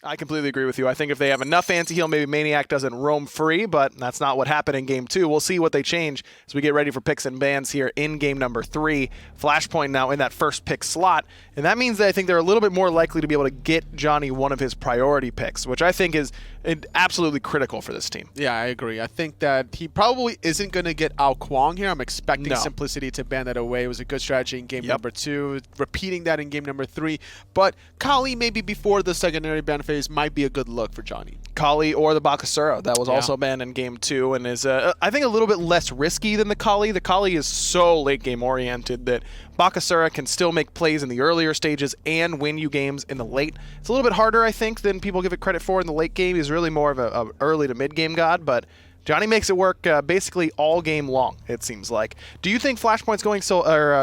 I completely agree with you. I think if they have enough anti-heal, maybe maniaKK doesn't roam free, but that's not what happened in Game 2. We'll see what they change as we get ready for picks and bans here in Game number 3. Flashpoint now in that first pick slot, and that means that I think they're a little bit more likely to be able to get Dzoni one of his priority picks, which I think is absolutely critical for this team. Yeah, I agree. I think that he probably isn't going to get Ao Kwang here. I'm expecting Simplicity to ban that away. It was a good strategy in game number 2, repeating that in game number 3. But Kali, maybe before the secondary ban phase, might be a good look for Dzoni. Kali or the Bakasura that was also banned in game 2 and is, I think, a little bit less risky than the Kali. The Kali is so late game oriented that Bakasura can still make plays in the earlier stages and win you games in the late. It's a little bit harder, I think, than people give it credit for in the late game. He's really more of a early to mid game god, but Dzoni makes it work basically all game long, it seems like. Do you think Flashpoint's going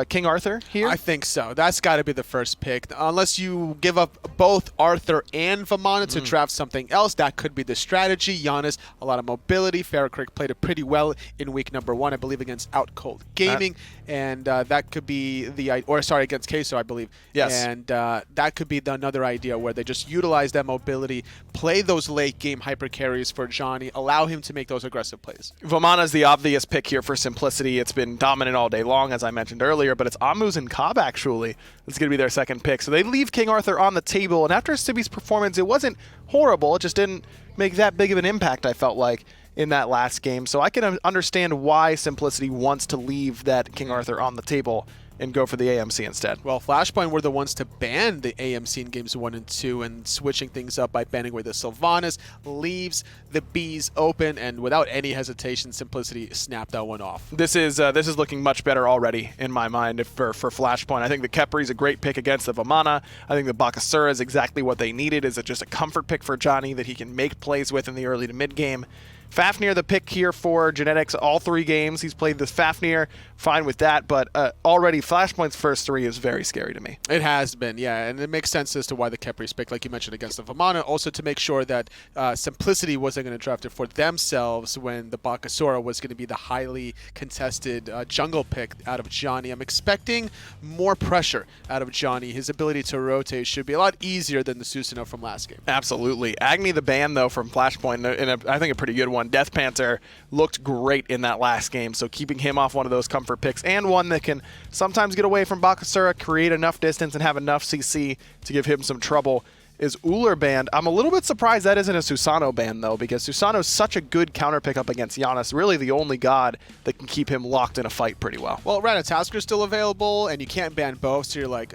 King Arthur here? I think so. That's got to be the first pick. Unless you give up both Arthur and Vamana to draft something else, that could be the strategy. Janus, a lot of mobility. FaraKrik played it pretty well in week number 1, I believe, against Out Cold Gaming. And that could be against Queso, I believe. Yes. And that could be another idea where they just utilize that mobility, play those late game hyper carries for Dzoni, allow him to make those aggressive plays. Vamana is the obvious pick here for simplicity. It's been dominant all day long, as I mentioned earlier, but it's Amuz and Cobb, actually. It's going to be their second pick. So they leave King Arthur on the table, and after Sibi's performance, it wasn't horrible. It just didn't make that big of an impact, I felt like, in that last game. So I can understand why Simplicity wants to leave that King Arthur on the table and go for the AMC instead. Well, Flashpoint were the ones to ban the AMC in games 1 and 2, and switching things up by banning away the Sylvanas leaves the Bees open, and without any hesitation, Simplicity snapped that one off. This is looking much better already in my mind for Flashpoint. I think the Khepri is a great pick against the Vamana. I think the Bakasura is exactly what they needed. Is just a comfort pick for Dzoni that he can make plays with in the early to mid game. Fafnir, the pick here for Genetics, all 3 games. He's played this Fafnir, fine with that, but already Flashpoint's first 3 is very scary to me. It has been, yeah, and it makes sense as to why the Khepri's picked, like you mentioned, against the Vamana, also to make sure that Simplicity wasn't going to draft it for themselves when the Bakasura was going to be the highly contested jungle pick out of Dzoni. I'm expecting more pressure out of Dzoni. His ability to rotate should be a lot easier than the Susanoo from last game. Absolutely. Agni the ban, though, from Flashpoint, and I think a pretty good one. DeathPanter looked great in that last game, so keeping him off one of those comfort picks, and one that can sometimes get away from Bakasura, create enough distance, and have enough CC to give him some trouble, is Ullr banned. I'm a little bit surprised that isn't a Susanoo ban, though, because Susanoo's such a good counter pickup against Janus, really the only god that can keep him locked in a fight pretty well. Well, Ratatasker's still available, and you can't ban both, so you're like,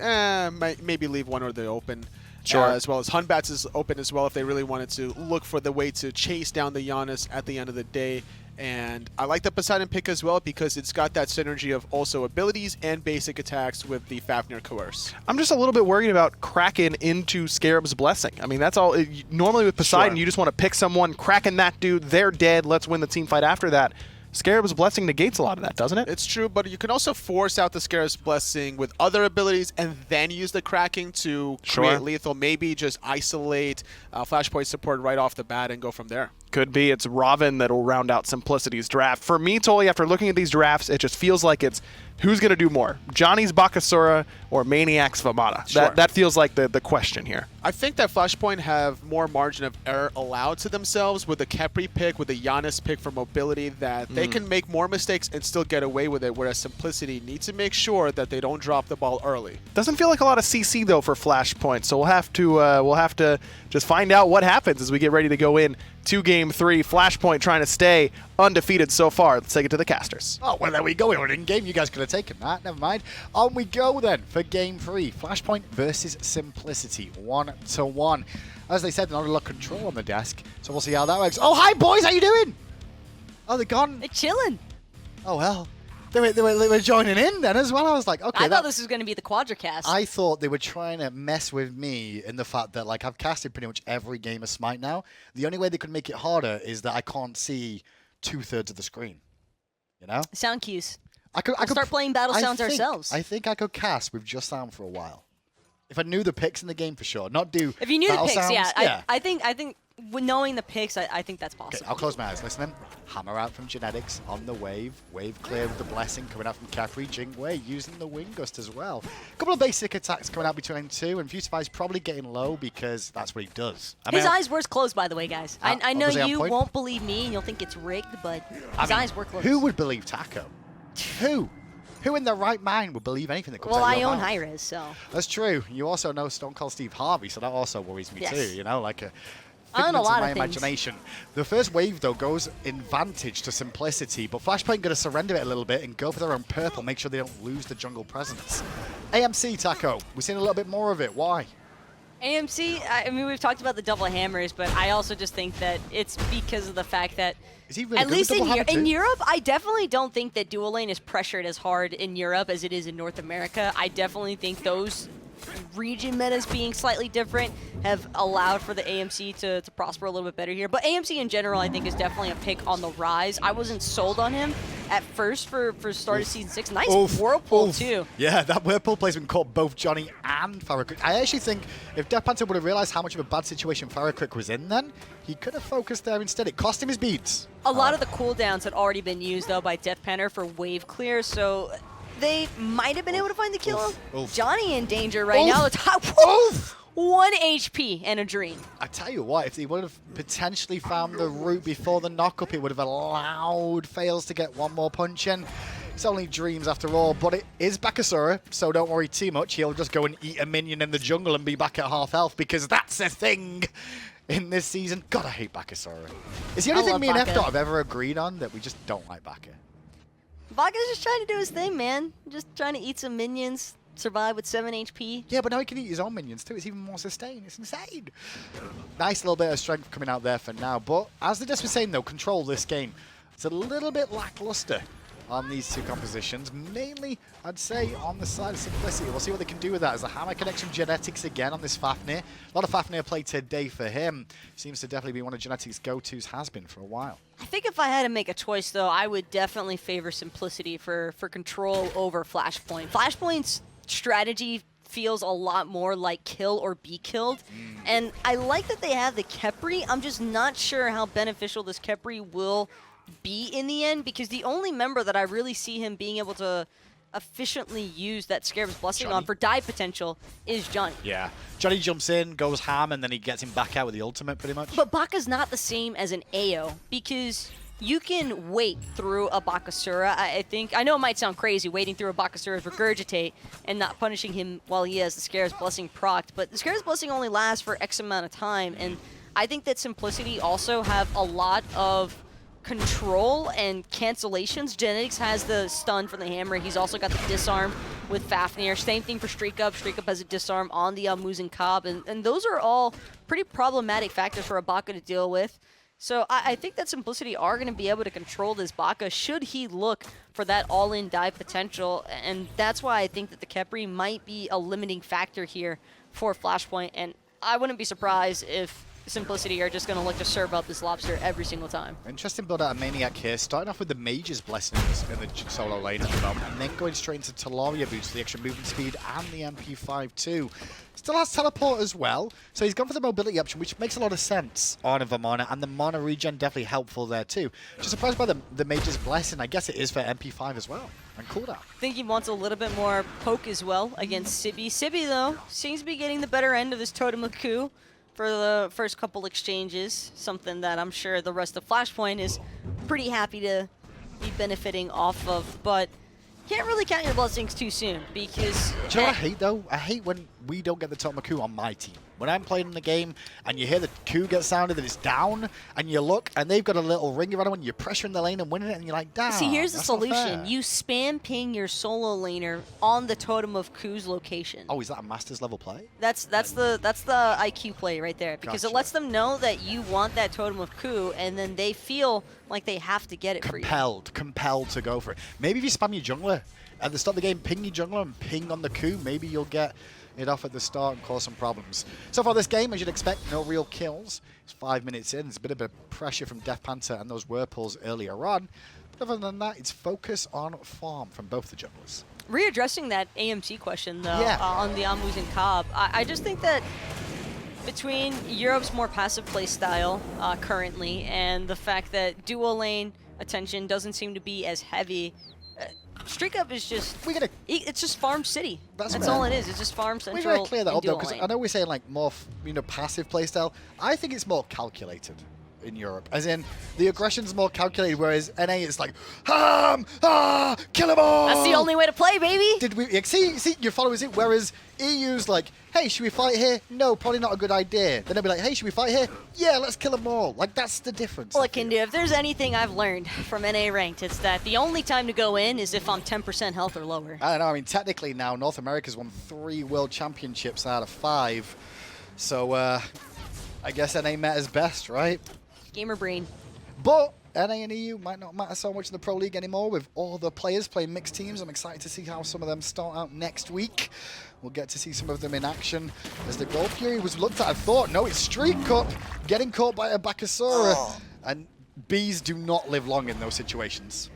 maybe leave one or the open. Sure. As well as Hunbats is open as well if they really wanted to look for the way to chase down the Janus at the end of the day. And I like the Poseidon pick as well because it's got that synergy of also abilities and basic attacks with the Fafnir Coerce. I'm just a little bit worried about Kraken into Scarab's Blessing. I mean, that's all. Normally with Poseidon, you just want to pick someone, Kraken that dude, they're dead, let's win the team fight after that. Scarab's Blessing negates a lot of that, doesn't it? It's true, but you can also force out the Scarab's Blessing with other abilities and then use the Kraken to create lethal. Maybe just isolate Flashpoint support right off the bat and go from there. Could be. It's Ravana that'll round out Simplicity's draft. For me, Tolly, after looking at these drafts, it just feels like it's who's going to do more? Dzoni's Bakasura or maniaKK's Vamana? Sure. That feels like the question here. I think that Flashpoint have more margin of error allowed to themselves with the Khepri pick, with the Janus pick for mobility, that they can make more mistakes and still get away with it, whereas Simplicity needs to make sure that they don't drop the ball early. Doesn't feel like a lot of CC, though, for Flashpoint, so we'll have to just find out what happens as we get ready to go in to Game 3. Flashpoint trying to stay undefeated so far. Let's take it to the casters. Oh, well, there we go. We were in game. You guys could have taken that. Never mind. On we go then for Game 3. Flashpoint versus Simplicity. 1-1. As they said, not a lot of control on the desk, so we'll see how that works. Oh, hi, boys. How you doing? Oh, they're gone. They're chilling. Oh, well. They were joining in then as well. I was like, okay. I thought this was going to be the Quadracast. I thought they were trying to mess with me in the fact that, like, I've casted pretty much every game of Smite now. The only way they could make it harder is that I can't see 2/3 of the screen. You know? Sound cues. I could start playing battle sounds ourselves. I think I could cast with just sound for a while. If I knew the picks in the game for sure. Not do if you knew the picks, sounds, yeah. I think knowing the picks, I think that's possible. Okay, I'll close my eyes. Listen. Hammer out from Genetics on the wave. Wave clear with the blessing coming out from Khepri. Jing using the Wing Gust as well. A couple of basic attacks coming out between two, and Fusify's probably getting low because that's what he does. His eyes were closed, by the way, guys. I know obviously on you point. won't believe me and you'll think it's rigged, but his eyes were closed. Who would believe Taco? Who? Who in their right mind would believe anything that comes Well, out of I your own mouth? hi-rez, so. That's true. You also know Stone Cold Steve Harvey, so that also worries me Yes. too. You know, like a I own figment a of lot my of things. imagination. The first wave though goes in Vantage to Simplicity, but Flashpoint going to surrender it a little bit and go for their own purple, make sure they don't lose the jungle presence. AMC Taco, we're seeing a little bit more of it. Why? AMC, I mean, we've talked about the double hammers, but I also just think that it's because of the fact that Is he really at good least with double hammer in too? Europe, I definitely don't think that dual lane is pressured as hard in Europe as it is in North America. I definitely think those region metas being slightly different have allowed for the AMC to prosper a little bit better here. But AMC in general, I think, is definitely a pick on the rise. I wasn't sold on him at first for start of Season 6. Nice Whirlpool, too. Yeah, that Whirlpool placement caught both Dzoni and FaraKrik. I actually think if DeathPanter would have realized how much of a bad situation FaraKrik was in then, he could have focused there instead. It cost him his beads. A lot of the cooldowns had already been used, though, by DeathPanter for wave clear, so they might have been able to find the kill. Johnny in danger right now. It's 1 HP and a dream. I tell you what, if they would have potentially found the route before the knockup, it would have allowed Faeles to get one more punch in. It's only dreams after all, but it is Bakasura, so don't worry too much. He'll just go and eat a minion in the jungle and be back at half health because that's a thing in this season. God, I hate Bakasura. It's the only thing love me and Baka. F-Dot have ever agreed on that we just don't like Baka. Baka's just trying to do his thing, man. Just trying to eat some minions, survive with 7 HP. Yeah, but now he can eat his own minions too. It's even more sustained. It's insane. Nice little bit of strength coming out there for now. But as the Des was saying, though, control this game. It's a little bit lackluster on these two compositions. Mainly, I'd say, on the side of Simplicity. We'll see what they can do with that. As the hammer connection Genetics again on this Fafnir. A lot of Fafnir play today for him. Seems to definitely be one of Genetics' go-tos, has been for a while. I think if I had to make a choice, though, I would definitely favor Simplicity for control over Flashpoint. Flashpoint's strategy feels a lot more like kill or be killed. And I like that they have the Khepri. I'm just not sure how beneficial this Khepri will be in the end, because the only member that I really see him being able to efficiently use that Scarab's Blessing on for dive potential is Johnny. Yeah. Johnny jumps in, goes ham, and then he gets him back out with the ultimate pretty much. But Baka's not the same as an AO, because you can wait through a Bakasura. I know it might sound crazy, waiting through a Bakasura's Regurgitate and not punishing him while he has the Scarab's Blessing procced, but the Scarab's Blessing only lasts for X amount of time, and I think that Simplicity also have a lot of control and cancellations. Genetics has the stun from the hammer. He's also got the disarm with Fafnir. Same thing for StreakUp. StreakUp has a disarm on the Muzen Cobb, and those are all pretty problematic factors for a Baka to deal with. So I think that Simplicity are going to be able to control this Baka should he look for that all-in dive potential, and that's why I think that the Khepri might be a limiting factor here for Flashpoint, and I wouldn't be surprised if Simplicity are just going to look to serve up this lobster every single time. Interesting build out of maniaKK here, starting off with the Mage's Blessings in the solo lane at the moment, and then going straight into Talaria boots, the extra movement speed, and the MP5 too. Still has teleport as well, so he's gone for the mobility option, which makes a lot of sense on a Vamana, and the mana regen definitely helpful there too. Just surprised by the Mage's Blessing. I guess it is for MP5 as well, and cooldown. I think he wants a little bit more poke as well against Sibi. Sibi, though, seems to be getting the better end of this Totem of Coup for the first couple exchanges, something that I'm sure the rest of Flashpoint is pretty happy to be benefiting off of, but can't really count your blessings too soon, because... Do you know what I hate, though? I hate when we don't get the Totem of Coup on my team. When I'm playing in the game and you hear the coup get sounded and it's down, and you look and they've got a little ring around them and you're pressuring the lane and winning it, and you're like, damn. See, here's the that's not solution. fair. You spam ping your solo laner on the Totem of Coup's location. Oh, is that a Masters level play? That's the IQ play right there, because Gotcha. it lets them know that you want that Totem of Coup, and then they feel like they have to get it for you. Compelled to go for it. Maybe if you spam your jungler at the start of the game, ping your jungler and ping on the coup, maybe you'll get it off at the start and cause some problems. So far this game, as you'd expect, no real kills. It's 5 minutes in. There's a bit of a pressure from DeathPanter and those whirlpools earlier on. But other than that, it's focus on farm from both the junglers. Readdressing that AMC question, though, Yeah. on the Muzen Cobb, I just think that between Europe's more passive playstyle currently and the fact that dual lane attention doesn't seem to be as heavy. StreakUp is just it's just farm city. That's all it is. It's just farm central. We gotta clear that up though, because lane. I know we're saying like more passive playstyle. I think it's more calculated in Europe, as in the aggression's more calculated, whereas NA is like kill them all. That's the only way to play, baby. Did we see your followers it? Whereas EU's like, hey, should we fight here? No, probably not a good idea. Then they'll be like, hey, should we fight here? Yeah, let's kill them all. Like, that's the difference. Look, Indu, if there's anything I've learned from NA Ranked, it's that the only time to go in is if I'm 10% health or lower. I don't know. I mean, technically now North America's won 3 world championships out of 5. So, I guess NA matters best, right? Gamer brain. But NA and EU might not matter so much in the Pro League anymore with all the players playing mixed teams. I'm excited to see how some of them start out next week. We'll get to see some of them in action as the Gold Fury was looked at. I thought, no, it's StreakUp getting caught by a Bakasura. And Bs do not live long in those situations.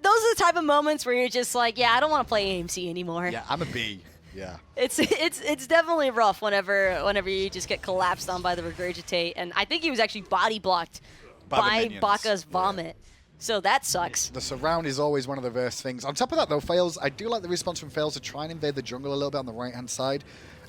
Those are the type of moments where you're just like, yeah, I don't want to play AMC anymore. Yeah, I'm a B. Yeah. It's definitely rough whenever you just get collapsed on by the Regurgitate, and I think he was actually body blocked by Baka's Vomit. So that sucks. The surround is always one of the worst things. On top of that, though, Faeles, I do like the response from Faeles to try and invade the jungle a little bit on the right-hand side.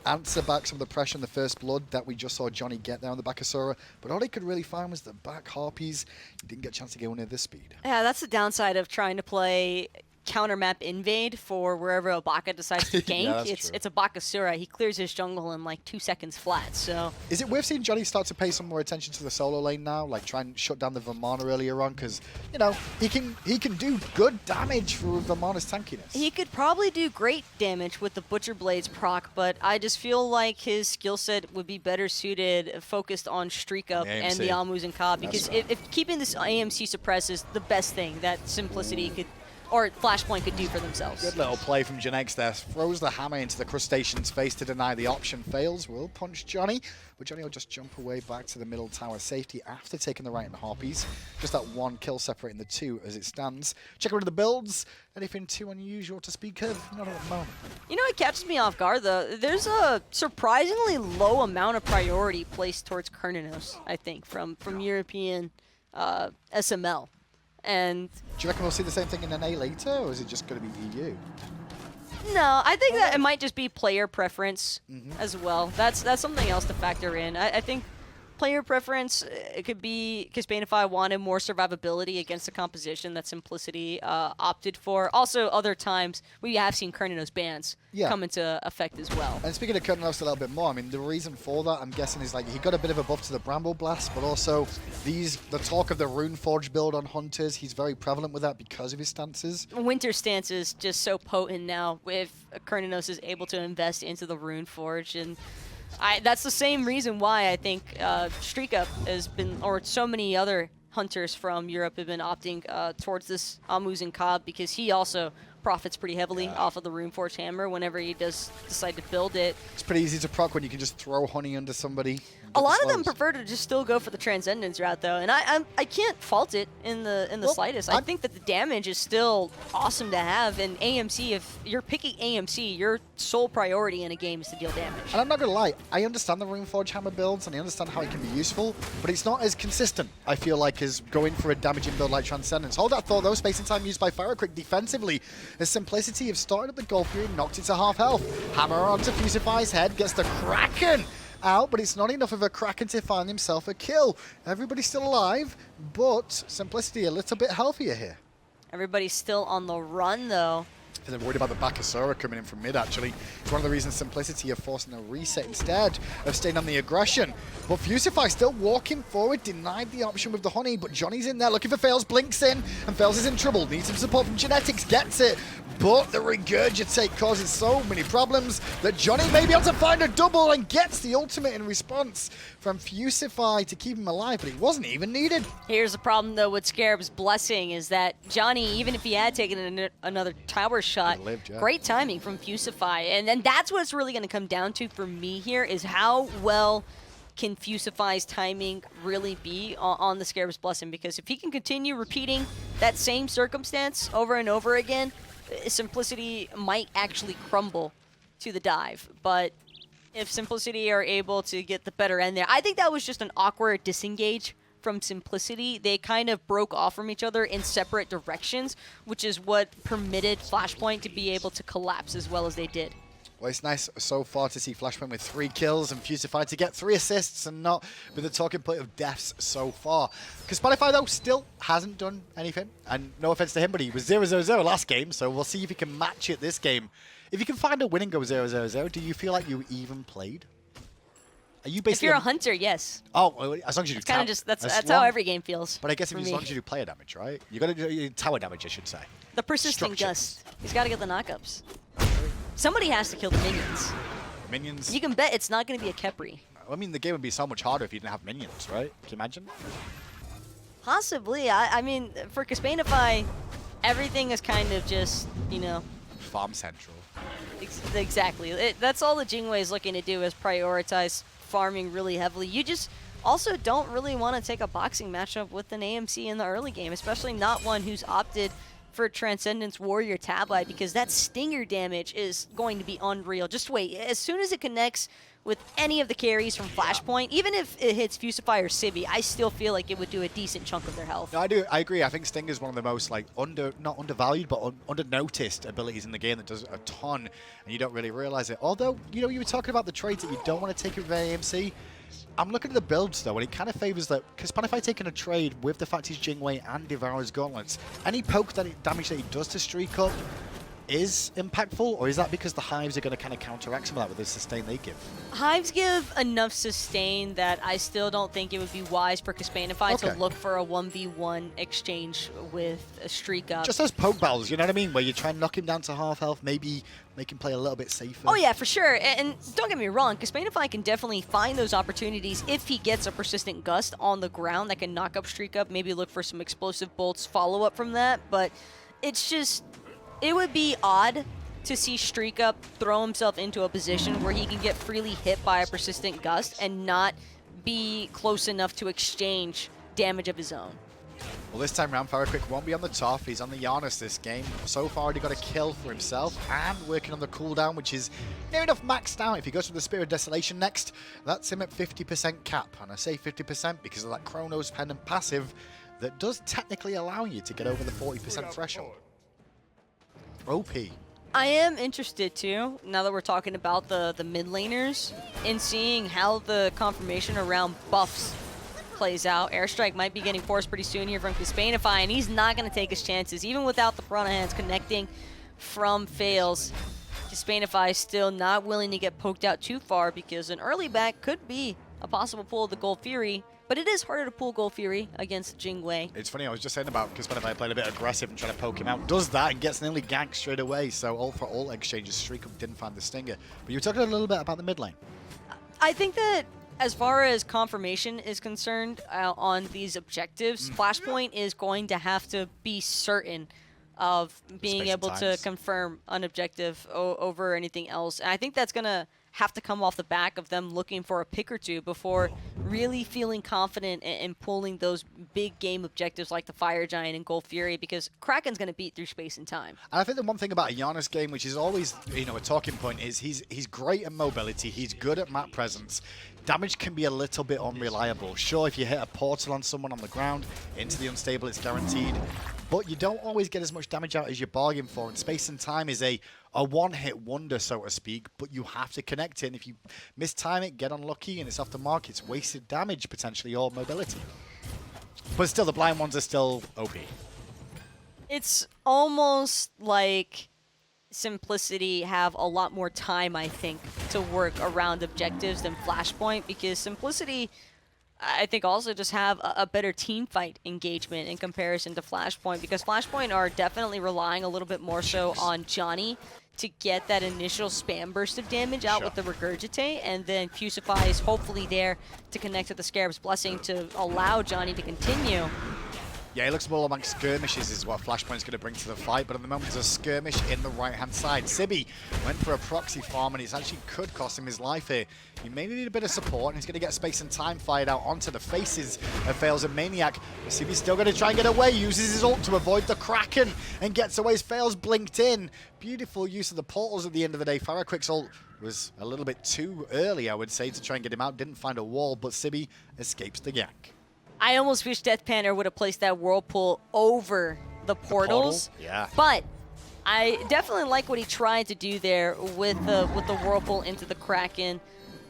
Answer back some of the pressure in the first blood that we just saw Johnny get there on the Bakasura. But all he could really find was the back Harpies. He didn't get a chance to go near this speed. Yeah, that's the downside of trying to play counter map invade for wherever Obaka decides to gank. Yeah, it's a Bakasura. He clears his jungle in like 2 seconds flat. So is it worth seeing Johnny start to pay some more attention to the solo lane now, like try and shut down the Vamana earlier on? Because you know he can do good damage for Vamana's tankiness. He could probably do great damage with the Butcher Blades proc, but I just feel like his skill set would be better suited, focused on StreakUp and the Muzen because if keeping this AMC suppressed is the best thing that Simplicity could. Or Flashpoint could do for themselves. Good little play from Janex there. Throws the hammer into the Crustacean's face to deny the option. Fails, will punch Johnny. But Johnny will just jump away back to the middle tower safety after taking the right and Harpies. Just that one kill separating the two as it stands. Check out the builds. Anything too unusual to speak of? Not at the moment. You know, it catches me off guard, though. There's a surprisingly low amount of priority placed towards Kerninos, I think, from European SML. And do you reckon we'll see the same thing in NA later, or is it just going to be EU? No, I think that it might just be player preference as well. That's something else to factor in. I think player preference, it could be Kespainify wanted more survivability against the composition that Simplicity opted for. Also, other times, we have seen Kerninos bans come into effect as well. And speaking of Kerninos a little bit more, I mean, the reason for that, I'm guessing, is like he got a bit of a buff to the Bramble Blast, but also the talk of the Runeforge build on Hunters, he's very prevalent with that because of his stances. Winter stance is just so potent now if Kerninos is able to invest into the Runeforge, and that's the same reason why I think StreakUp has been, or so many other hunters from Europe have been opting towards this Muzen, because he also profits pretty heavily off of the Runeforge hammer whenever he does decide to build it. It's pretty easy to proc when you can just throw honey under somebody. A lot of them prefer to just still go for the Transcendence route, though, and I can't fault it in the slightest. I think that the damage is still awesome to have, and AMC, if you're picking AMC, your sole priority in a game is to deal damage. And I'm not going to lie, I understand the Runeforge hammer builds, and I understand how it can be useful, but it's not as consistent, I feel like, as going for a damaging build like Transcendence. Hold that thought, though. Space and time used by FaraKrik defensively, as Simplicity have started up the Gold Fury, knocked it to half health. Hammer onto Fusify's head, gets the Kraken out, but it's not enough of a Kraken to find himself a kill. Everybody's still alive, but Simplicity a little bit healthier here. Everybody's still on the run, though. And they're worried about the Bakasura coming in from mid, actually. It's one of the reasons Simplicity are forcing a reset instead of staying on the aggression. But Fusify still walking forward, denied the option with the honey, but Johnny's in there looking for Faeles, blinks in, and Faeles is in trouble. Needs some support from Genetics, gets it. But the Regurgitate causes so many problems that Johnny may be able to find a double and gets the ultimate in response from Fusify to keep him alive, but it wasn't even needed. Here's the problem, though, with Scarab's Blessing is that Johnny, even if he had taken another tower shot, great timing from Fusify. And then that's what it's really going to come down to for me here, is how well can Fusify's timing really be on the Scarab's Blessing? Because if he can continue repeating that same circumstance over and over again, Simplicity might actually crumble to the dive. But if Simplicity are able to get the better end there. I think that was just an awkward disengage from Simplicity. They kind of broke off from each other in separate directions, which is what permitted Flashpoint to be able to collapse as well as they did. Well, it's nice so far to see Flashpoint with 3 kills and Fusify to get 3 assists and not with the talking point of deaths so far. Kespainify, though, still hasn't done anything. And no offense to him, but he was 0-0-0 last game, so we'll see if he can match it this game. If you can find a win and go 0-0-0, do you feel like you even played? Are you basically... If you're a hunter, yes. Oh, well, as long as you do kind of just that's how every game feels. But I guess as long as you do player damage, right? You got to do tower damage, I should say. The persistent gust. He's got to get the knockups. Somebody has to kill the minions. Minions. You can bet it's not going to be a Khepri. I mean, the game would be so much harder if you didn't have minions, right? Can you imagine? Possibly. I mean, for Kespainify, everything is kind of just, you know... Farm central. Exactly. That's all the Jingwei is looking to do, is prioritize farming really heavily. You just also don't really want to take a boxing matchup with an AMC in the early game, especially not one who's opted for Transcendence Warrior Tablet, because that stinger damage is going to be unreal. Just wait. As soon as it connects with any of the carries from Flashpoint, even if it hits Fusify or Sibi, I still feel like it would do a decent chunk of their health. No, I agree. I think Sting is one of the most like not undervalued, but under-noticed abilities in the game that does a ton, and you don't really realize it. Although, you know, you were talking about the trades that you don't want to take with AMC. I'm looking at the builds, though, and it kind of favors that, because Kespainify taking a trade with the fact he's Jingwei and Devourer's Gauntlets, any poke damage that he does to StreakUp is impactful, or is that because the Hives are going to kind of counteract some of that with the sustain they give? Hives give enough sustain that I still don't think it would be wise for Kespainify to look for a 1v1 exchange with a StreakUp. Just those poke battles, you know what I mean? Where you try and knock him down to half health, maybe make him play a little bit safer. Oh yeah, for sure. And don't get me wrong, Kespainify can definitely find those opportunities if he gets a persistent gust on the ground that can knock up StreakUp, maybe look for some explosive bolts follow-up from that, but it's just... It would be odd to see StreakUp throw himself into a position where he can get freely hit by a persistent gust and not be close enough to exchange damage of his own. Well, this time round, FaraKrik won't be on the top. He's on the Janus this game. So far, already got a kill for himself and working on the cooldown, which is near enough maxed out. If he goes for the Spirit of Desolation next, that's him at 50% cap. And I say 50% because of that Chronos Pendant passive that does technically allow you to get over the 40% threshold. OP. I am interested too, now that we're talking about the mid laners, in seeing how the confirmation around buffs plays out. Airstrike might be getting forced pretty soon here from Kespainify, and he's not going to take his chances, even without the Piranha Hands connecting from Faeles. Kespainify is still not willing to get poked out too far, because an early back could be a possible pull of the Gold Fury. But it is harder to pull Gold Fury against Jingwei. It's funny, I was just saying about Kespainify playing a bit aggressive and trying to poke him out. Does that and gets nearly ganked straight away. So all for all exchanges, StreakUp didn't find the stinger. But you were talking a little bit about the mid lane. I think that as far as confirmation is concerned on these objectives, Flashpoint is going to have to be certain of being able to confirm an objective over anything else. And I think that's going to have to come off the back of them looking for a pick or two before really feeling confident in pulling those big game objectives like the Fire Giant and Gold Fury, because Kraken's going to beat through space and time. And I think the one thing about a Janus game, which is always, you know, a talking point, is he's great at mobility, he's good at map presence. Damage can be a little bit unreliable. Sure, if you hit a portal on someone on the ground, into the unstable, it's guaranteed. But you don't always get as much damage out as you bargain for, and space and time is a one-hit wonder, so to speak, but you have to connect it, and if you mistime it, get unlucky, and it's off the mark, it's wasted damage, potentially, or mobility. But still, the blind ones are still OP. It's almost like Simplicity have a lot more time, I think, to work around objectives than Flashpoint, because Simplicity, I think, also just have a better team fight engagement in comparison to Flashpoint, because Flashpoint are definitely relying a little bit more so on Johnny to get that initial spam burst of damage out with the Regurgitate, and then Fusify is hopefully there to connect to the Scarab's Blessing to allow Johnny to continue. Yeah, it looks more among skirmishes is what Flashpoint's going to bring to the fight, but at the moment there's a skirmish in the right-hand side. Sibi went for a proxy farm, and it actually could cost him his life here. He may need a bit of support, and he's going to get space and time fired out onto the faces of Faeles and maniaKK. But Sibi's still going to try and get away, uses his ult to avoid the Kraken, and gets away as Faeles blinked in. Beautiful use of the portals at the end of the day. FaraKrik's ult was a little bit too early, I would say, to try and get him out. Didn't find a wall, but Sibi escapes the gank. I almost wish DeathPanter would have placed that whirlpool over the portals. Yeah. But I definitely like what he tried to do there with the whirlpool into the Kraken.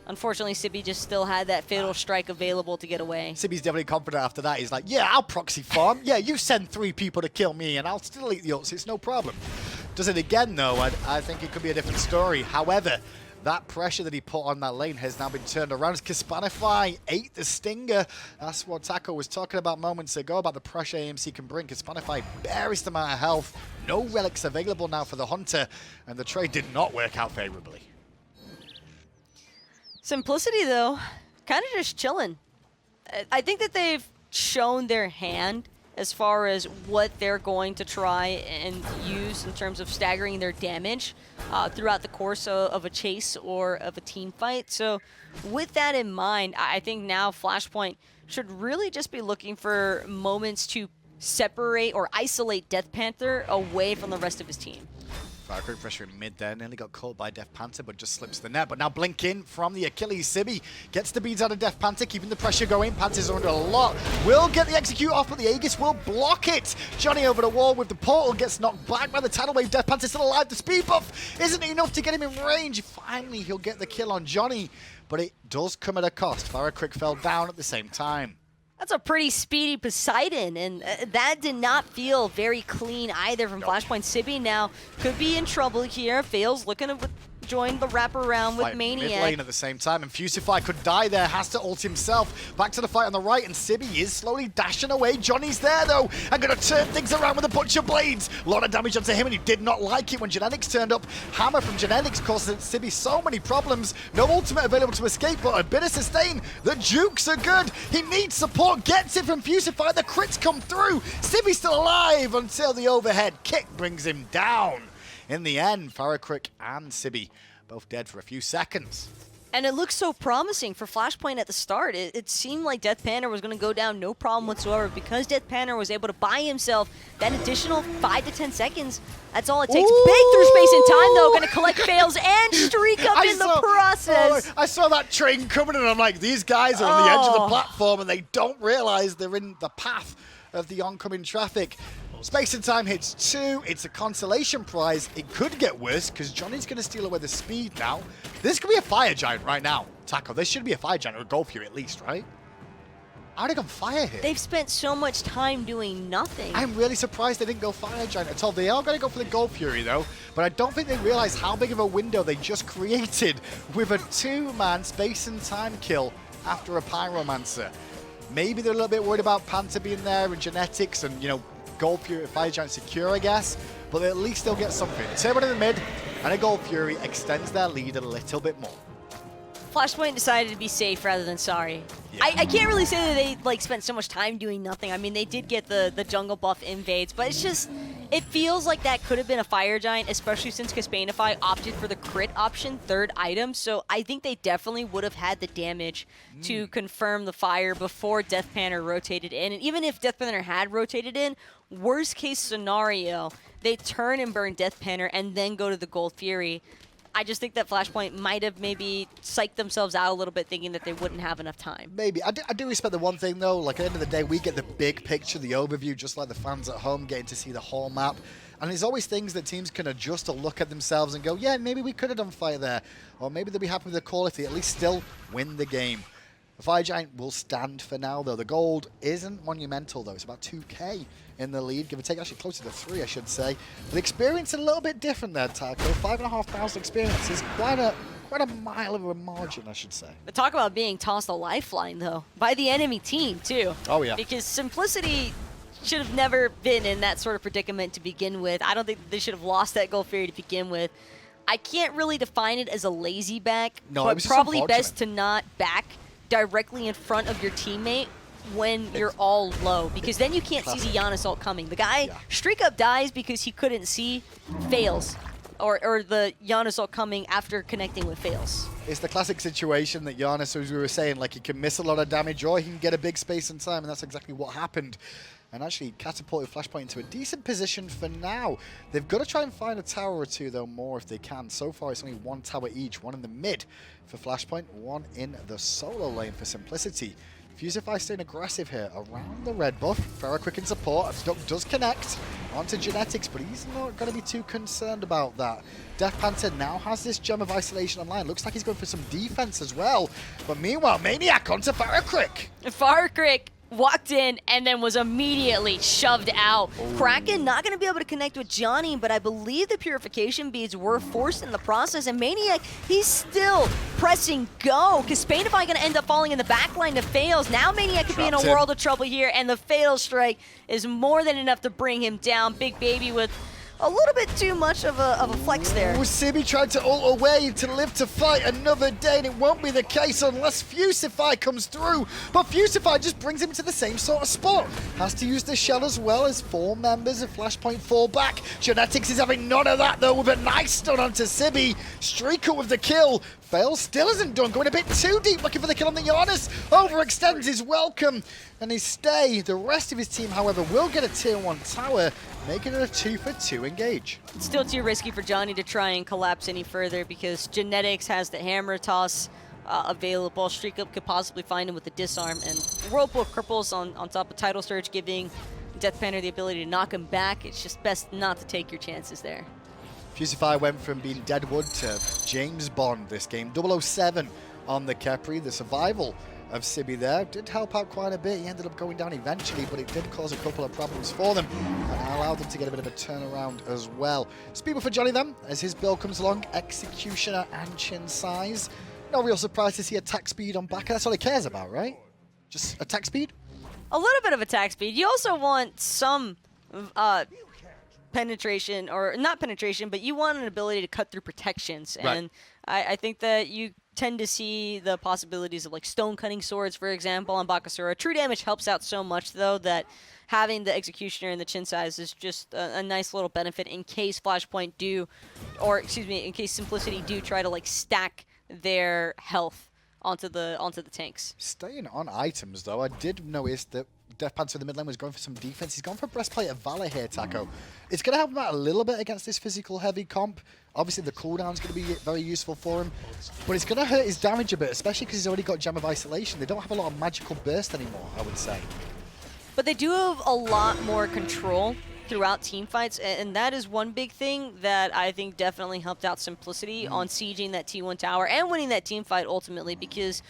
Unfortunately, Sibi just still had that fatal strike available to get away. Sibi's definitely confident after that. He's like, yeah, I'll proxy farm. Yeah, you send 3 people to kill me, and I'll still eat the ults. It's no problem. Does it again, though, I think it could be a different story. However, that pressure that he put on that lane has now been turned around. Kespainify ate the stinger. That's what Taco was talking about moments ago, about the pressure AMC can bring. Kespainify buries them out of health. No relics available now for the Hunter, and the trade did not work out favorably. Simplicity, though, kind of just chilling. I think that they've shown their hand as far as what they're going to try and use in terms of staggering their damage throughout the course of a chase or of a team fight. So with that in mind, I think now Flashpoint should really just be looking for moments to separate or isolate DeathPanter away from the rest of his team. FaraKrik pressure in mid there, nearly got caught by DeathPanter, but just slips the net. But now blink in from the Achilles. Sibi gets the beads out of DeathPanter, keeping the pressure going. Panthers are under a lot. Will get the execute off, but the Aegis will block it. Johnny over the wall with the portal, gets knocked back by the tidal wave. DeathPanter still alive. The speed buff isn't enough to get him in range. Finally, he'll get the kill on Johnny, but it does come at a cost. FaraKrik fell down at the same time. That's a pretty speedy Poseidon, and that did not feel very clean either from Flashpoint. Sibi now could be in trouble here. Faeles looking to join the wraparound with maniaKK. Mid lane at the same time, and Fusify could die there, has to ult himself. Back to the fight on the right, and Sibi is slowly dashing away. Johnny's there, though, and going to turn things around with a bunch of blades. A lot of damage onto him, and he did not like it when Genetics turned up. Hammer from Genetics caused Sibi so many problems. No ultimate available to escape, but a bit of sustain. The jukes are good. He needs support, gets it from Fusify. The crits come through. Sibi's still alive until the overhead kick brings him down. In the end, FaraKrik and Sibi both dead for a few seconds. And it looks so promising for Flashpoint at the start. It seemed like DeathPanter was going to go down no problem whatsoever because DeathPanter was able to buy himself that additional 5 to 10 seconds. That's all it takes. Ooh. Big through space and time, though. Going to collect Faeles and StreakUp in the process. I saw that train coming, and I'm like, these guys are on the edge of the platform, and they don't realize they're in the path of the oncoming traffic. Space and time hits 2. It's a consolation prize. It could get worse because Johnny's going to steal away the speed now. This could be a fire giant right now. Taco, this should be a fire giant or a Golf Fury at least, right? I'd have gone fire here. They've spent so much time doing nothing. I'm really surprised they didn't go fire giant at all. They are going to go for the Golf Fury though, but I don't think they realize how big of a window they just created with a 2-man space and time kill after a Pyromancer. Maybe they're a little bit worried about Panther being there and Genetics and, you know, Gold Fury, Fire Giant secure, I guess, but at least they'll get something. Turbo in the mid, and a Gold Fury extends their lead a little bit more. Flashpoint decided to be safe rather than sorry. Yeah. I can't really say that they spent so much time doing nothing. I mean, they did get the jungle buff invades, but it's just, it feels like that could have been a Fire Giant, especially since Kespainify opted for the crit option, 3rd item. So I think they definitely would have had the damage to confirm the fire before DeathPanter rotated in. And even if DeathPanter had rotated in, worst case scenario, they turn and burn DeathPanter and then go to the Gold Fury. I just think that Flashpoint might have maybe psyched themselves out a little bit thinking that they wouldn't have enough time. Maybe. I do respect the one thing, though. Like, at the end of the day, we get the big picture, the overview, just like the fans at home getting to see the whole map. And there's always things that teams can adjust or look at themselves and go, yeah, maybe we could have done fire there. Or maybe they'll be happy with the quality, at least still win the game. The Fire Giant will stand for now, though. The gold isn't monumental, though. It's about 2K in the lead, give or take, actually closer to 3, I should say. The experience is a little bit different there, Taco. 5,500 experience is quite a mile of a margin, I should say. But talk about being tossed a lifeline, though, by the enemy team, too. Oh, yeah. Because Simplicity should have never been in that sort of predicament to begin with. I don't think they should have lost that Gold Fury to begin with. I can't really define it as a lazy back, no, but probably best to not back directly in front of your teammate when you're all low, because then you can't see the Janus ult coming. The guy, StreakUp dies because he couldn't see Faeles, or the Janus ult coming after connecting with Faeles. It's the classic situation that Janus, as we were saying, like he can miss a lot of damage or he can get a big space and time, and that's exactly what happened. And actually catapulted Flashpoint into a decent position for now. They've got to try and find a tower or two, though, more if they can. So far, it's only one tower each, one in the mid for Flashpoint, one in the solo lane for Simplicity. Fusify staying aggressive here around the red buff. FaraKrik in support. Duck does connect onto Genetics, but he's not going to be too concerned about that. DeathPanter now has this Gem of Isolation online. Looks like he's going for some defense as well. But meanwhile, maniaK onto FaraKrik. FaraKrik walked in and then was immediately shoved out. Kraken not going to be able to connect with Dzoni, but I believe the purification beads were forced in the process, and maniaK, he's still pressing go. Kespainify going to end up falling in the backline to Faeles. Now maniaK could be in a world of trouble here, and the Faeles strike is more than enough to bring him down. Big Baby with a little bit too much of a flex there. Sibi tried to ult away to live to fight another day, and it won't be the case unless Fusify comes through. But Fusify just brings him to the same sort of spot. Has to use the shell as well as 4 members of Flashpoint fall back. Genetics is having none of that though, with a nice stun onto Sibi. StreakUp with the kill. Faeles still isn't done, going a bit too deep, looking for the kill on the Janus. Overextends his welcome and his stay. The rest of his team, however, will get a tier 1 tower, making it a 2-for-2 engage. It's still too risky for Dzoni to try and collapse any further because Genetics has the hammer toss available. StreakUp could possibly find him with the disarm, and Whirlpool cripples on top of Tidal Surge, giving DeathPanter the ability to knock him back. It's just best not to take your chances there. Fusify went from being Deadwood to James Bond this game. 007 on the Khepri. The survival of Sibi there did help out quite a bit. He ended up going down eventually, but it did cause a couple of problems for them and allowed them to get a bit of a turnaround as well. Speedball for Dzoni then, as his build comes along. Executioner and chin size. No real surprise to see attack speed on back. That's all he cares about, right? Just attack speed? A little bit of attack speed. You also want some penetration, or not penetration, but you want an ability to cut through protections. Right. And I think that you tend to see the possibilities of like stone cutting swords, for example, on Bakasura. True damage helps out so much though that having the executioner and the chin size is just a nice little benefit in case Flashpoint do, or excuse me, in case Simplicity do try to like stack their health onto the tanks. Staying on items though, I did notice that DeathPanter in the mid lane was going for some defense. He's gone for Breastplate of Valor here, Taco. It's going to help him out a little bit against this physical heavy comp. Obviously, the cooldown's going to be very useful for him, but it's going to hurt his damage a bit, especially because he's already got Gem of Isolation. They don't have a lot of magical burst anymore, I would say. But they do have a lot more control throughout team fights, and that is one big thing that I think definitely helped out Simplicity on sieging that T1 tower and winning that team fight ultimately, because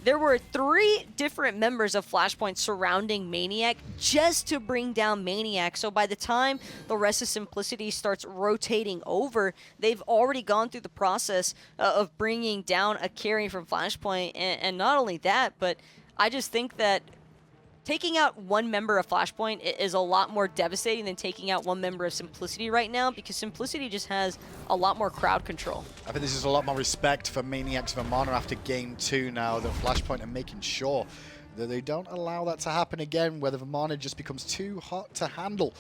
there were 3 different members of Flashpoint surrounding maniaK just to bring down maniaK. So by the time the rest of Simplicity starts rotating over, they've already gone through the process of bringing down a carry from Flashpoint. And not only that, but I just think that taking out one member of Flashpoint is a lot more devastating than taking out one member of Simplicity right now, because Simplicity just has a lot more crowd control. I think this is a lot more respect for maniaK's Vamana after game 2 now than Flashpoint, and making sure that they don't allow that to happen again, where the Vamana just becomes too hot to handle.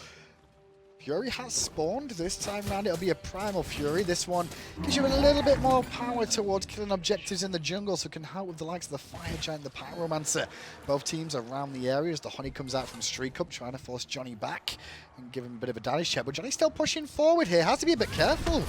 Fury has spawned this time round. It'll be a Primal Fury. This one gives you a little bit more power towards killing objectives in the jungle, so it can help with the likes of the Fire Giant, the Pyromancer. Both teams around the area as the Honey comes out from StreakUp, trying to force Dzoni back and give him a bit of a damage check. But Johnny's still pushing forward here. Has to be a bit careful.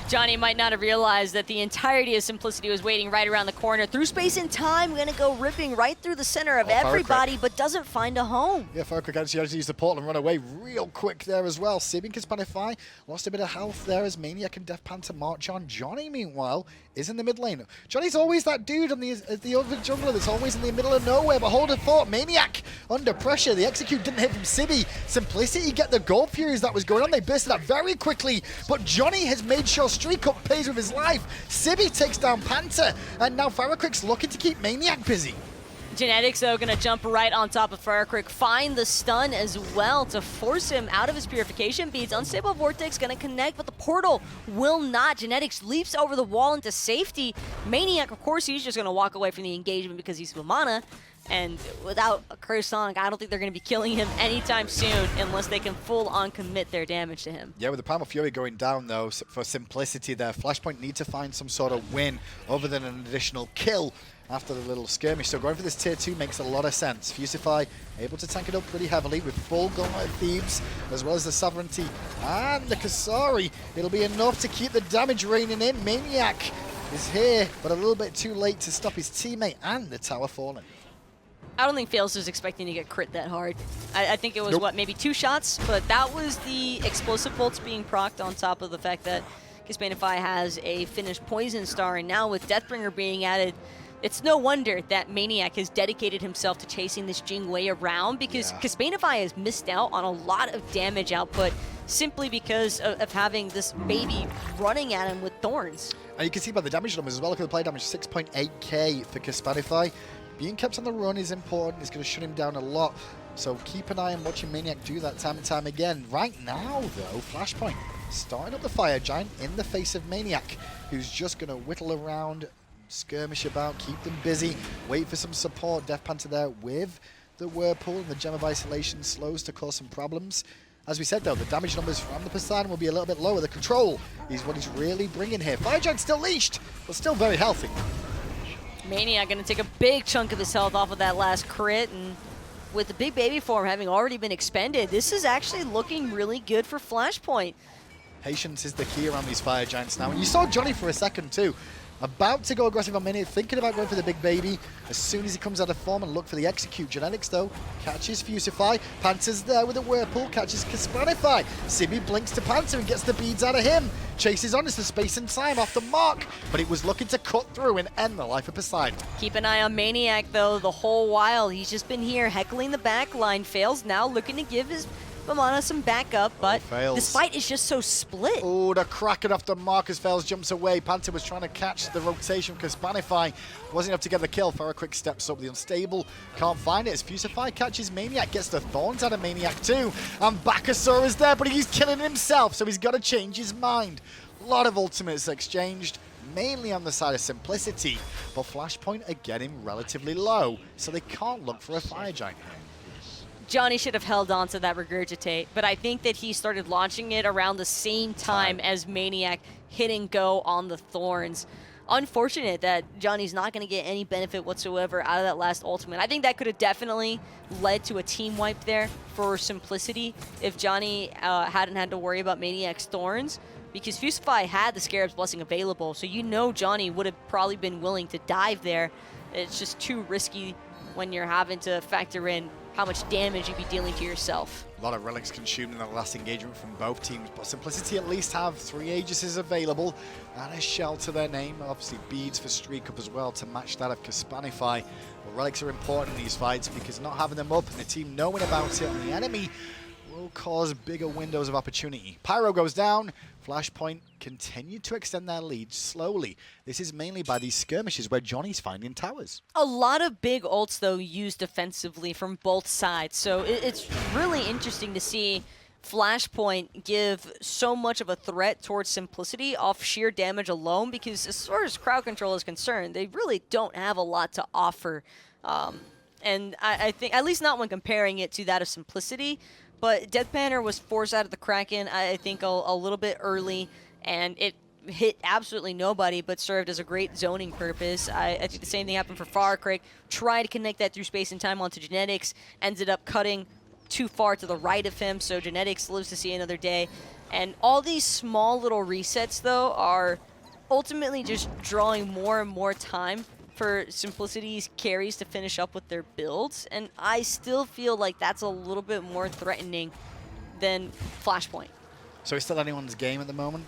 Dzoni might not have realized that the entirety of Simplicity was waiting right around the corner. Through space and time, going to go ripping right through the center of everybody, but doesn't find a home. Yeah, FaraKrik actually has to use the portal and run away real quick there as well. Sibi and Kespainify lost a bit of health there as maniaK and DeathPanter march on. Dzoni, meanwhile, is in the mid lane. Johnny's always that dude on the other jungler that's always in the middle of nowhere, but hold it fort. maniaK under pressure. The execute didn't hit from Sibi. Simplicity get the Gold Furies that was going on. They bursted up very quickly, but Dzoni has made sure StreakUp pays with his life. Sibi takes down Panther, and now FaraKrik's looking to keep maniaK busy. Genetics, though, going to jump right on top of FaraKrik, find the stun as well to force him out of his purification beads. Unstable Vortex going to connect, but the portal will not. Genetics leaps over the wall into safety. maniaK, of course, he's just going to walk away from the engagement because he's Vamana. And without a Curse Sonic, I don't think they're going to be killing him anytime soon unless they can full-on commit their damage to him. Yeah, with the Primal Fury going down, though, for simplicity there, Flashpoint need to find some sort of win other than an additional kill after the little skirmish. So going for this tier 2 makes a lot of sense. Fusify able to tank it up pretty heavily with full Gauntlet of Thebes, as well as the Sovereignty and the Kasari. It'll be enough to keep the damage raining in. maniaK is here, but a little bit too late to stop his teammate and the tower falling. I don't think Faeles was expecting to get crit that hard. I think it was, what, maybe 2 shots? But that was the explosive bolts being procced on top of the fact that Kespainify has a finished Poison Star, and now with Deathbringer being added, it's no wonder that maniaKK has dedicated himself to chasing this Jing way around, because Kespainify has missed out on a lot of damage output simply because of having this baby running at him with thorns. And you can see by the damage numbers as well. Look at the play damage, 6.8k for Kespainify. Being kept on the run is important. It's going to shut him down a lot. So keep an eye on watching maniaKK do that time and time again. Right now, though, Flashpoint starting up the Fire Giant in the face of maniaKK, who's just going to whittle around, skirmish about, keep them busy, wait for some support. DeathPanter there with the Whirlpool, and the Gem of Isolation slows to cause some problems. As we said, though, the damage numbers from the Poseidon will be a little bit lower. The control is what he's really bringing here. Fire Giant still leashed, but still very healthy. maniaKK gonna take a big chunk of his health off of that last crit, and with the big baby form having already been expended, this is actually looking really good for Flashpoint. Patience is the key around these Fire Giants now. And you saw Johnny for a second too. About to go aggressive on Mini, thinking about going for the big baby as soon as he comes out of form and look for the execute. Genetics, though, catches Fusify. Panther's there with a Whirlpool, catches Kespainify. Sibi blinks to Panther and gets the beads out of him. Chases on, it's the space and time off the mark, but it was looking to cut through and end the life of Poseidon. Keep an eye on maniaKK, though, the whole while. He's just been here heckling the back line. Faeles now looking to give his Vamana some backup, but this fight is just so split. Oh, the cracking off the mark as Faeles jumps away. Panther was trying to catch the rotation from Kespainify. Wasn't enough to get the kill. FaraKrik steps up. The unstable can't find it as Fusify catches maniaKK, gets the thorns out of maniaKK too. And Bakasura is there, but he's killing himself, so he's got to change his mind. A lot of ultimates exchanged, mainly on the side of simplicity, but Flashpoint are getting relatively low, so they can't look for a Fire Giant here. Johnny should have held on to that Regurgitate, but I think that he started launching it around the same time as maniaKK hit and go on the Thorns. Unfortunate that Johnny's not going to get any benefit whatsoever out of that last ultimate. I think that could have definitely led to a team wipe there for simplicity if Johnny hadn't had to worry about maniaKK's Thorns, because Fusify had the Scarab's Blessing available, so you know Johnny would have probably been willing to dive there. It's just too risky when you're having to factor in how much damage you'd be dealing to yourself. A lot of relics consumed in the last engagement from both teams, but Simplicity at least have 3 Aegises available and a shell to their name. Obviously beads for StreakUp as well to match that of Kespainify. But relics are important in these fights because not having them up and the team knowing about it on the enemy will cause bigger windows of opportunity. Pyro goes down. Flashpoint continue to extend their lead slowly. This is mainly by these skirmishes where Johnny's finding towers. A lot of big ults, though, used defensively from both sides. So it's really interesting to see Flashpoint give so much of a threat towards simplicity off sheer damage alone, because as far as crowd control is concerned, they really don't have a lot to offer. And I think, at least not when comparing it to that of simplicity, but DeathPanter was forced out of the Kraken, I think, a little bit early, and it hit absolutely nobody, but served as a great zoning purpose. I think the same thing happened for FaraKrik. Tried to connect that through space and time onto Genetics, ended up cutting too far to the right of him, so Genetics lives to see another day. And all these small little resets, though, are ultimately just drawing more and more time for Simplicity's carries to finish up with their builds, and I still feel like that's a little bit more threatening than Flashpoint. So it's still anyone's game at the moment?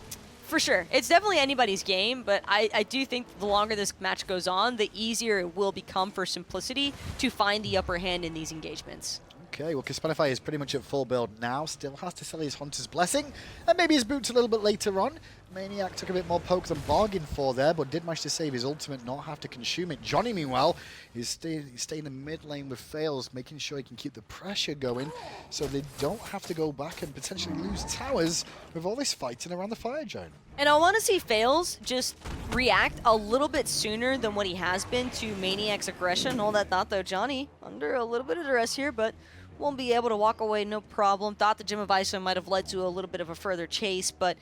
For sure. It's definitely anybody's game, but I do think the longer this match goes on, the easier it will become for Simplicity to find the upper hand in these engagements. Okay, well, Kespainify is pretty much at full build now. Still has to sell his Hunter's Blessing, and maybe his boots a little bit later on. maniaK took a bit more poke than bargained for there, but did manage to save his ultimate, not have to consume it. Dzoni, meanwhile, is staying in the mid lane with Faeles, making sure he can keep the pressure going so they don't have to go back and potentially lose towers with all this fighting around the fire giant. And I want to see Faeles just react a little bit sooner than what he has been to maniaK's aggression. All that thought, though, Dzoni under a little bit of duress here, but won't be able to walk away, no problem. Thought the Gem of Iso might have led to a little bit of a further chase, but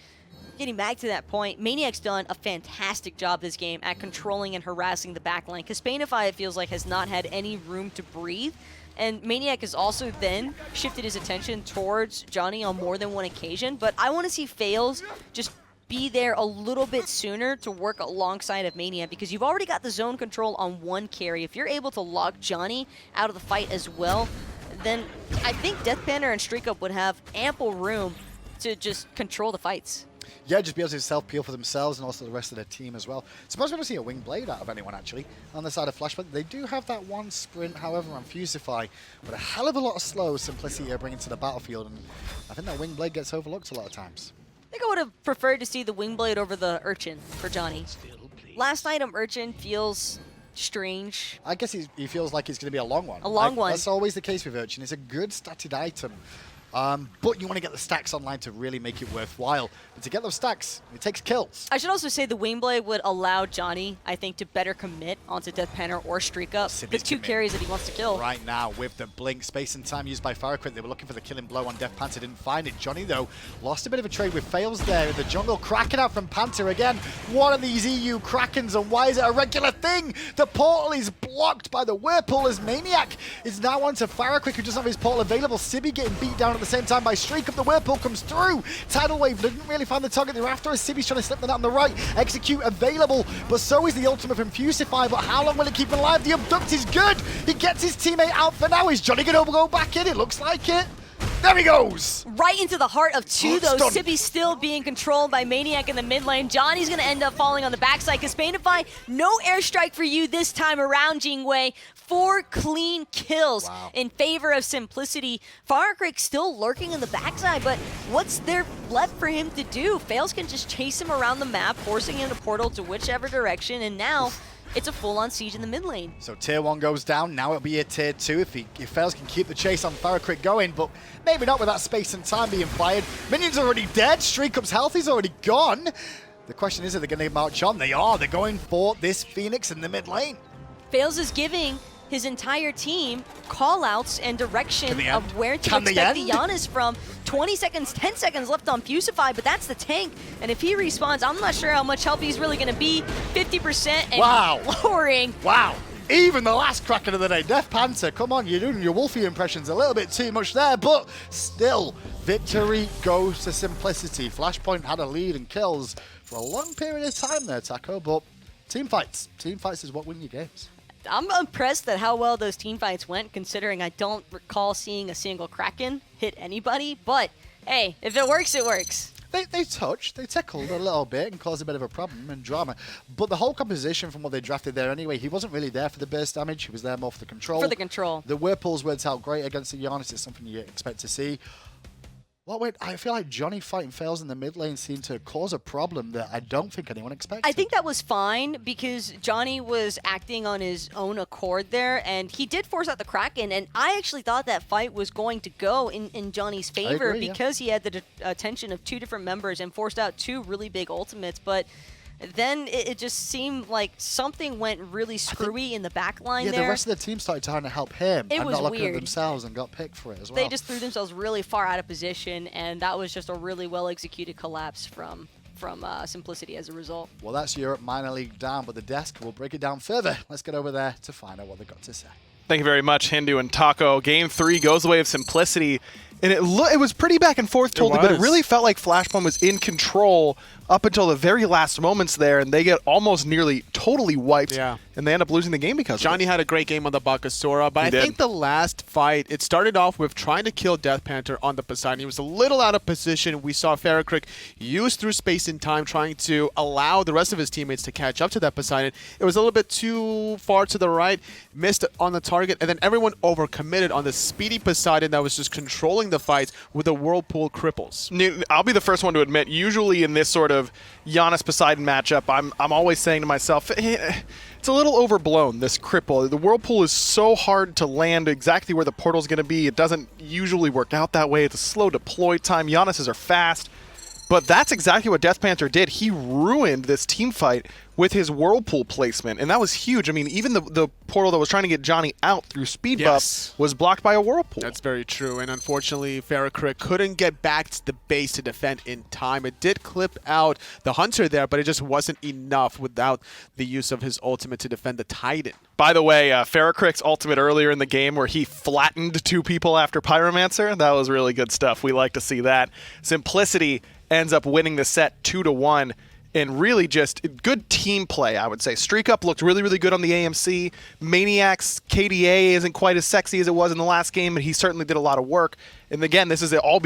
getting back to that point, maniaK's done a fantastic job this game at controlling and harassing the backline. Kespainify, it feels like, has not had any room to breathe. And maniaK has also then shifted his attention towards Dzoni on more than one occasion. But I want to see Faeles just be there a little bit sooner to work alongside of maniaK, because you've already got the zone control on one carry. If you're able to lock Dzoni out of the fight as well, then I think DeathPanter and StreakUp would have ample room to just control the fights. Yeah, just be able to self-peel for themselves and also the rest of their team as well. Suppose we don't see a wing blade out of anyone, actually, on the side of Flashpoint. They do have that one sprint, however, on Fusify, but a hell of a lot of slow simplicity are bringing to the battlefield, and I think that wing blade gets overlooked a lot of times. I think I would have preferred to see the wing blade over the Urchin for Dzoni. Last item, Urchin, feels strange. I guess he feels like it's going to be a long one. A long one. That's always the case with Urchin. It's a good statted item. But you want to get the stacks online to really make it worthwhile. But to get those stacks, it takes kills. I should also say the Wingblade would allow Dzoni, I think, to better commit onto DeathPanter or StreakUp, the two carries that he wants to kill. Right now, with the blink, space and time used by FaraKrik, they were looking for the killing blow on DeathPanter, didn't find it. Dzoni, though, lost a bit of a trade with Faeles there in the jungle. Kraken out from Panther again. One of these EU Krakens, and why is it a regular thing? The portal is blocked by the Whirlpool as maniaK is now onto FaraKrik, who doesn't have his portal available. Sibi getting beat down at the same time by StreakUp. The Whirlpool comes through. Tidal Wave didn't really find the target they were after as Sibi's trying to slip them out on the right. Execute available, but so is the ultimate from Fusify. But how long will it keep him alive? The abduct is good. He gets his teammate out for now. Is Dzoni going to go back in? It looks like it. There he goes! Right into the heart of two, though. Stunned. Sibi still being controlled by maniaK in the mid lane. Dzoni's going to end up falling on the backside. Kespainify, no airstrike for you this time around, Jingwei. 4 clean kills in favor of simplicity. FaraKrik still lurking in the backside, but what's there left for him to do? Faeles can just chase him around the map, forcing him to portal to whichever direction, and now it's a full-on siege in the mid lane. So tier 1 goes down, now it'll be a tier 2 if Faeles can keep the chase on FaraKrik going, but maybe not with that space and time being fired. Minion's already dead, StreakUp's health is already gone. The question is, are they going to march on? They are, they're going for this Phoenix in the mid lane. Faeles is giving his entire team call-outs and direction of where to expect the Janus from. 20 seconds, 10 seconds left on Fusify, but that's the tank. And if he respawns, I'm not sure how much help he's really going to be. 50% and lowering. Wow. Even the last Kraken of the day. DeathPanter, come on, you're doing your Wolfie impressions a little bit too much there, but still, victory goes to simplicity. Flashpoint had a lead in kills for a long period of time there, Taco, but team fights. Team fights is what win your games. I'm impressed at how well those team fights went, considering I don't recall seeing a single Kraken hit anybody. But hey, if it works, it works. They touched, they tickled a little bit and caused a bit of a problem and drama. But the whole composition from what they drafted there anyway, he wasn't really there for the burst damage. He was there more for the control. For the control. The Whirlpools worked out great against the Janus. It's something you expect to see. I feel like Dzoni fighting Faeles in the mid lane seemed to cause a problem that I don't think anyone expected. I think that was fine because Dzoni was acting on his own accord there, and he did force out the Kraken, and I actually thought that fight was going to go in Dzoni's favor because he had the attention of 2 different members and forced out 2 really big ultimates, but then it just seemed like something went really screwy in the back line there. Yeah, the rest of the team started trying to help him and was not looking weird. at themselves and got picked for it as well. They just threw themselves really far out of position, and that was just a really well-executed collapse from Simplicity as a result. Well, that's Europe minor league down, but the desk will break it down further. Let's get over there to find out what they've got to say. Thank you very much, Hindu and Taco. Game 3 goes the way of Simplicity. And it was pretty back and forth, but it really felt like Flashpoint was in control up until the very last moments there, and they get almost nearly totally wiped, and they end up losing the game because Dzoni had a great game on the Bakasura, but I think the last fight, it started off with trying to kill DeathPanter on the Poseidon. He was a little out of position. We saw FaraKrik use through space and time, trying to allow the rest of his teammates to catch up to that Poseidon. It was a little bit too far to the right, missed on the target, and then everyone overcommitted on the speedy Poseidon that was just controlling the fights with the Whirlpool cripples. I'll be the first one to admit, usually in this sort of of Janus Poseidon matchup, I'm always saying to myself, it's a little overblown, this cripple. The Whirlpool is so hard to land exactly where the portal's going to be. It doesn't usually work out that way. It's a slow deploy time. Januses are fast. But that's exactly what DeathPanter did. He ruined this team fight with his Whirlpool placement, and that was huge. I mean, even the portal that was trying to get Johnny out through speed buff was blocked by a Whirlpool. That's very true, and unfortunately, FaraKrik couldn't get back to the base to defend in time. It did clip out the Hunter there, but it just wasn't enough without the use of his ultimate to defend the Titan. By the way, FaraKrik's ultimate earlier in the game where he flattened 2 people after Pyromancer, that was really good stuff. We like to see that. Simplicity ends up winning the set 2-1, and really just good team play, I would say. StreakUp looked really, really good on the AMC. maniaK's KDA isn't quite as sexy as it was in the last game, but he certainly did a lot of work. And again, this is all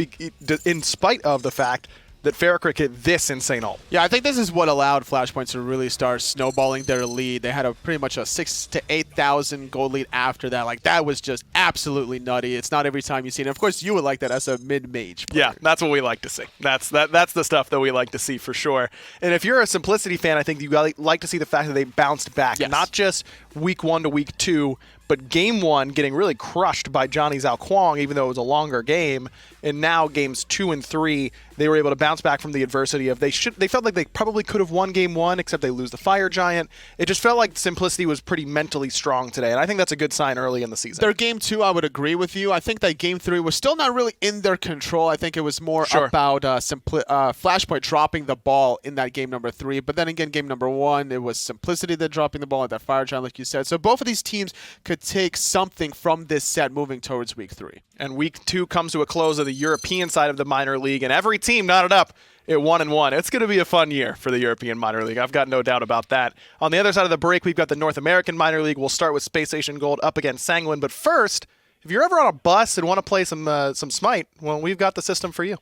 in spite of the fact that FaraKrik hit this insane ult. Yeah, I think this is what allowed Flashpoint to really start snowballing their lead. They had pretty much a 6,000 to 8,000 gold lead after that. Like, that was just absolutely nutty. It's not every time you see it. And of course, you would like that as a mid-mage player. Yeah, that's what we like to see. That's the stuff that we like to see for sure. And if you're a Simplicity fan, I think you like to see the fact that they bounced back. Yes. Not just week 1 to week 2, but game 1 getting really crushed by Johnny Zhao Kwong, even though it was a longer game. And now games 2 and 3, they were able to bounce back from the adversity of they felt like they probably could have won game 1, except they lose the Fire Giant. It just felt like Simplicity was pretty mentally strong today, and I think that's a good sign early in the season. Their game 2, I would agree with you. I think that game 3 was still not really in their control. I think it was more about Flashpoint dropping the ball in that game number 3. But then again, game number 1, it was Simplicity that dropping the ball at that Fire Giant, like you said. So both of these teams could take something from this set moving towards week 3. And week 2 comes to a close of the European side of the minor league, and every team knotted up at 1-1. It's going to be a fun year for the European minor league. I've got no doubt about that. On the other side of the break, we've got the North American minor league. We'll start with Space Station Gold up against Sanguine. But first, if you're ever on a bus and want to play some Smite, well, we've got the system for you.